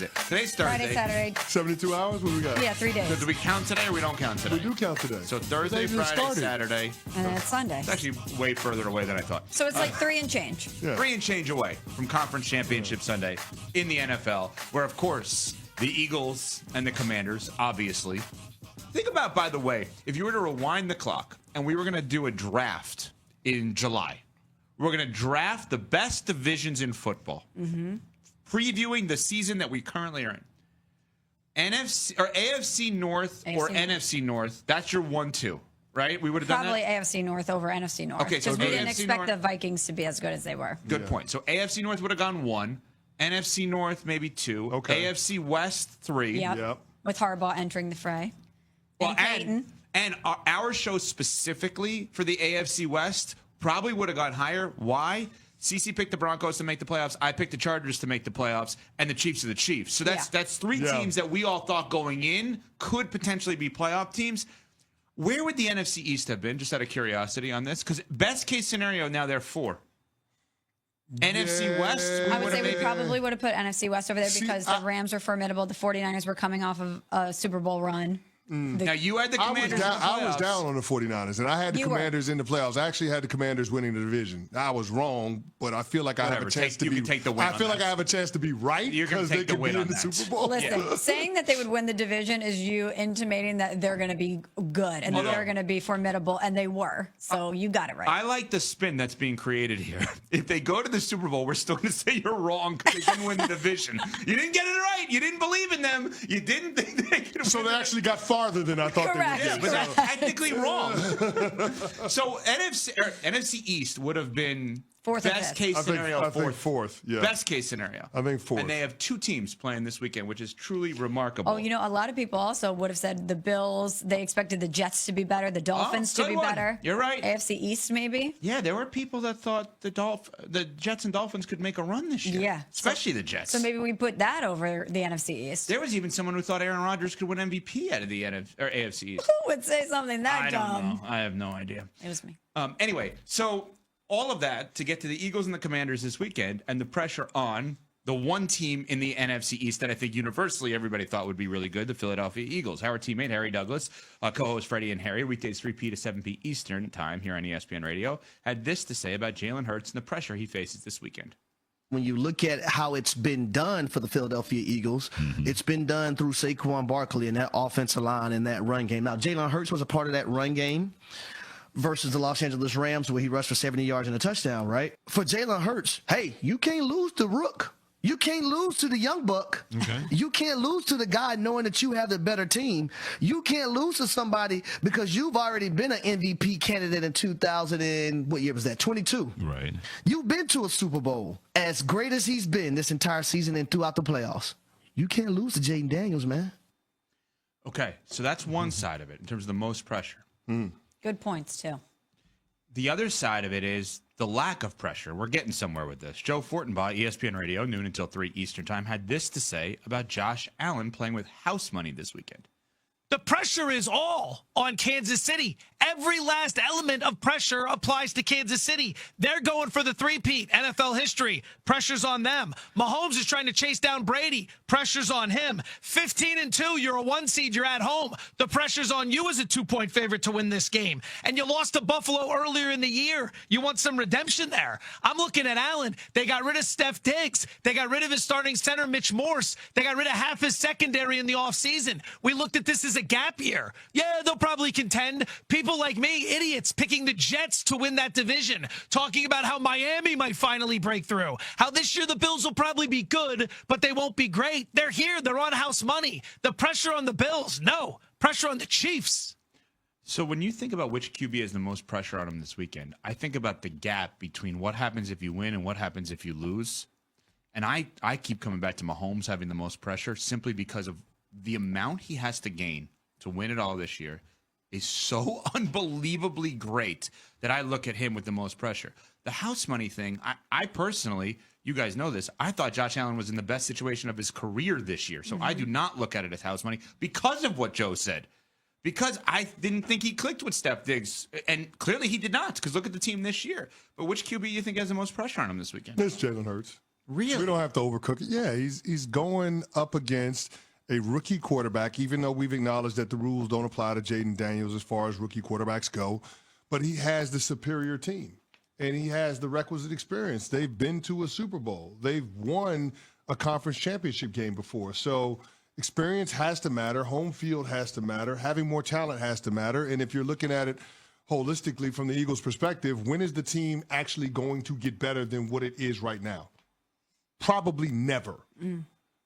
is it? Today's Thursday. Friday, Saturday. 72 hours? What do we got? Yeah, 3 days. So do we count today or we don't count today? We do count today. So Thursday, Friday, Saturday. And then it's Sunday. It's actually way further away than I thought. So it's like 3 and change. Yeah. 3 and change away from Conference Championship Sunday in the NFL, where, of course, the Eagles and the Commanders, obviously. Think about, by the way, if you were to rewind the clock and we were going to do a draft in July, we're going to draft the best divisions in football, previewing the season that we currently are in. NFC or AFC North or NFC North, that's your 1-2, right? We would have done Probably that? AFC North over NFC North. Okay, so because we didn't AFC expect North- the Vikings to be as good as they were. Good point. So AFC North would have gone 1, NFC North maybe 2, Okay. AFC West 3. Yep. With Harbaugh entering the fray. Well, and and our show specifically for the AFC West probably would have gone higher. Why? CC picked the Broncos to make the playoffs. I picked the Chargers to make the playoffs, and the Chiefs are the Chiefs. So that's 3 teams that we all thought going in could potentially be playoff teams. Where would the NFC East have been, just out of curiosity on this? Because best case scenario, now they're 4. NFC West, I would say we probably would have put NFC West over there because the Rams were formidable. The 49ers were coming off of a Super Bowl run. Now, you had the Commanders in the playoffs. I was down on the 49ers, and I had the You were. Commanders in the playoffs. I actually had the Commanders winning the division. I was wrong, but I feel like I have Whatever. a chance to You be. can take the win I on feel that. like I have a chance to be right You're gonna because they take the could win be on in the that. Super Bowl. Listen, saying that they would win the division is you intimating that they're going to be good and that they're going to be formidable, and they were. So you got it right. I like the spin that's being created here. If they go to the Super Bowl, we're still going to say you're wrong because they didn't win the division. You didn't get it right. You didn't believe in them. You didn't think they could So win they it. actually got farther than I thought Correct. they Yeah, would. but that's technically wrong. So NFC East would have been Fourth or best fifth. case I think scenario fourth. Yeah. Best case scenario. I think fourth. And they have 2 teams playing this weekend, which is truly remarkable. Oh, you know, a lot of people also would have said the Bills. They expected the Jets to be better, the Dolphins to good be one. better. You're right. AFC East, maybe. Yeah, there were people that thought the Jets and Dolphins could make a run this year. Yeah. Especially the Jets. So maybe we put that over the NFC East. There was even someone who thought Aaron Rodgers could win MVP out of the AFC East. Who would say something that I dumb? don't know. I have no idea. It was me. Anyway, so all of that to get to the Eagles and the Commanders this weekend, and the pressure on the one team in the NFC East that I think universally everybody thought would be really good, the Philadelphia Eagles. Our teammate, Harry Douglas, co-host Freddie and Harry, weekdays 3 p to 7 p Eastern time here on ESPN Radio, had this to say about Jalen Hurts and the pressure he faces this weekend. When you look at how it's been done for the Philadelphia Eagles, it's been done through Saquon Barkley and that offensive line and that run game. Now, Jalen Hurts was a part of that run game versus the Los Angeles Rams where he rushed for 70 yards and a touchdown, right? For Jalen Hurts, hey, you can't lose to Rook. You can't lose to the young buck. Okay. You can't lose to the guy knowing that you have the better team. You can't lose to somebody because you've already been an MVP candidate in 2000 and what year was that? 22. Right. You've been to a Super Bowl. As great as he's been this entire season and throughout the playoffs, you can't lose to Jayden Daniels, man. Okay, so that's one side of it in terms of the most pressure. Good points, too. The other side of it is the lack of pressure. We're getting somewhere with this. Joe Fortenbaugh, ESPN Radio, noon until 3 Eastern time, had this to say about Josh Allen playing with house money this weekend. The pressure is all on Kansas City. Every last element of pressure applies to Kansas City. They're going for the three-peat, NFL history. Pressure's on them. Mahomes is trying to chase down Brady. Pressure's on him. 15-2, you're a 1 seed, you're at home. The pressure's on you as a 2-point favorite to win this game. And you lost to Buffalo earlier in the year. You want some redemption there. I'm looking at Allen. They got rid of Steph Diggs. They got rid of his starting center, Mitch Morse. They got rid of half his secondary in the offseason. We looked at this as a gap year. Yeah, they'll probably contend. People like me, idiots, picking the Jets to win that division, talking about how Miami might finally break through, how this year the Bills will probably be good, but they won't be great. They're here. They're on house money. The pressure on the Bills, no. Pressure on the Chiefs. So when you think about which QB has the most pressure on him this weekend, I think about the gap between what happens if you win and what happens if you lose. And I keep coming back to Mahomes having the most pressure simply because of the amount he has to gain to win it all this year is so unbelievably great that I look at him with the most pressure. The house money thing, I personally, you guys know this, I thought Josh Allen was in the best situation of his career this year. So I do not look at it as house money because of what Joe said. Because I didn't think he clicked with Steph Diggs. And clearly he did not, because look at the team this year. But which QB do you think has the most pressure on him this weekend? It's Jalen Hurts. Really? We don't have to overcook it. Yeah, he's going up against a rookie quarterback, even though we've acknowledged that the rules don't apply to Jayden Daniels as far as rookie quarterbacks go. But he has the superior team, and he has the requisite experience. They've been to a Super Bowl. They've won a conference championship game before. So experience has to matter. Home field has to matter. Having more talent has to matter. And if you're looking at it holistically from the Eagles' perspective, when is the team actually going to get better than what it is right now? Probably never.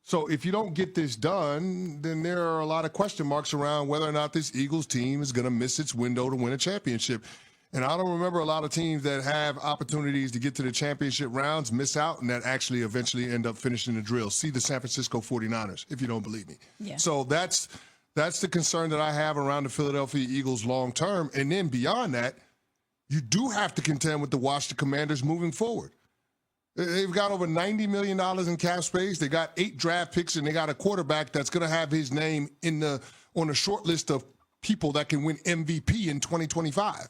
So if you don't get this done, then there are a lot of question marks around whether or not this Eagles team is going to miss its window to win a championship. And I don't remember a lot of teams that have opportunities to get to the championship rounds, miss out, and that actually eventually end up finishing the drill. See the San Francisco 49ers, if you don't believe me. Yeah. So that's the concern that I have around the Philadelphia Eagles long term. And then beyond that, you do have to contend with the Washington Commanders moving forward. They've got over $90 million in cap space. They got 8 draft picks, and they got a quarterback that's going to have his name on a short list of people that can win MVP in 2025.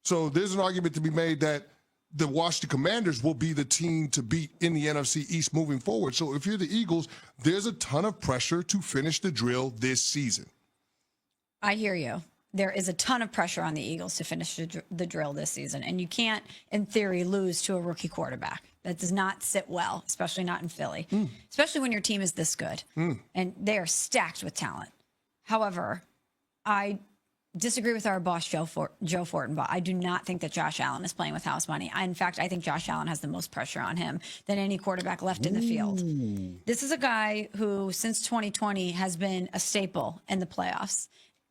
So there's an argument to be made that the Washington Commanders will be the team to beat in the NFC East moving forward. So if you're the Eagles, there's a ton of pressure to finish the drill this season. I hear you. There is a ton of pressure on the Eagles to finish the drill this season. And you can't, in theory, lose to a rookie quarterback. That does not sit well, especially not in Philly, especially when your team is this good. And they are stacked with talent. However, I disagree with our boss, Joe Fortenbaugh. I do not think that Josh Allen is playing with house money. In fact, I think Josh Allen has the most pressure on him than any quarterback left in the field. This is a guy who, since 2020, has been a staple in the playoffs.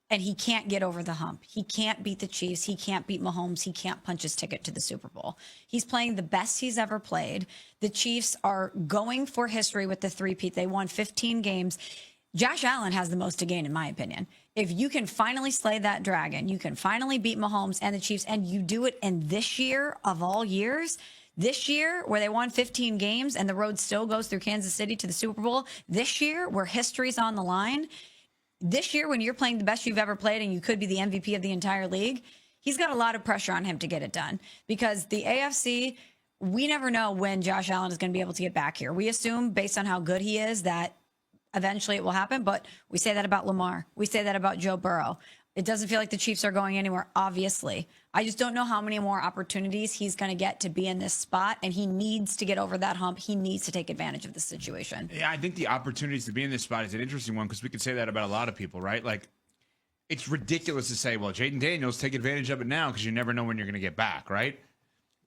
And he can't get over the hump. He can't beat the Chiefs. He can't beat Mahomes. He can't punch his ticket to the Super Bowl. He's playing the best he's ever played. The Chiefs are going for history with the three-peat. They won 15 games. Josh Allen has the most to gain, in my opinion. If you can finally slay that dragon, you can finally beat Mahomes and the Chiefs, and you do it in this year of all years, this year where they won 15 games and the road still goes through Kansas City to the Super Bowl, this year where history's on the line, this year when you're playing the best you've ever played and you could be the MVP of the entire league, he's got a lot of pressure on him to get it done because the AFC, we never know when Josh Allen is going to be able to get back here. We assume based on how good he is that eventually it will happen, but we say that about Lamar. We say that about Joe Burrow. It doesn't feel like the Chiefs are going anywhere, obviously. I just don't know how many more opportunities he's going to get to be in this spot, and he needs to get over that hump. He needs to take advantage of the situation. Yeah, I think the opportunities to be in this spot is an interesting one because we could say that about a lot of people, right? Like, it's ridiculous to say, well, Jayden Daniels, take advantage of it now because you never know when you're going to get back, right?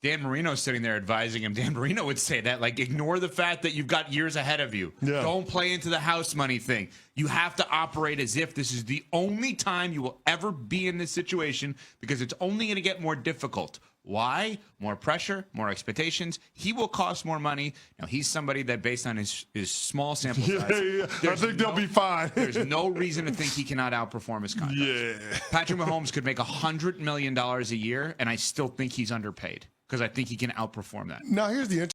Dan Marino's sitting there advising him. Dan Marino would say that, like, ignore the fact that you've got years ahead of you. Yeah. Don't play into the house money thing. You have to operate as if this is the only time you will ever be in this situation because it's only going to get more difficult. Why? More pressure, more expectations. He will cost more money. Now, he's somebody that, based on his small sample size, I think they'll be fine. There's no reason to think he cannot outperform his contract. Yeah. Patrick Mahomes could make $100 million a year, and I still think he's underpaid because I think he can outperform that. Now, here's the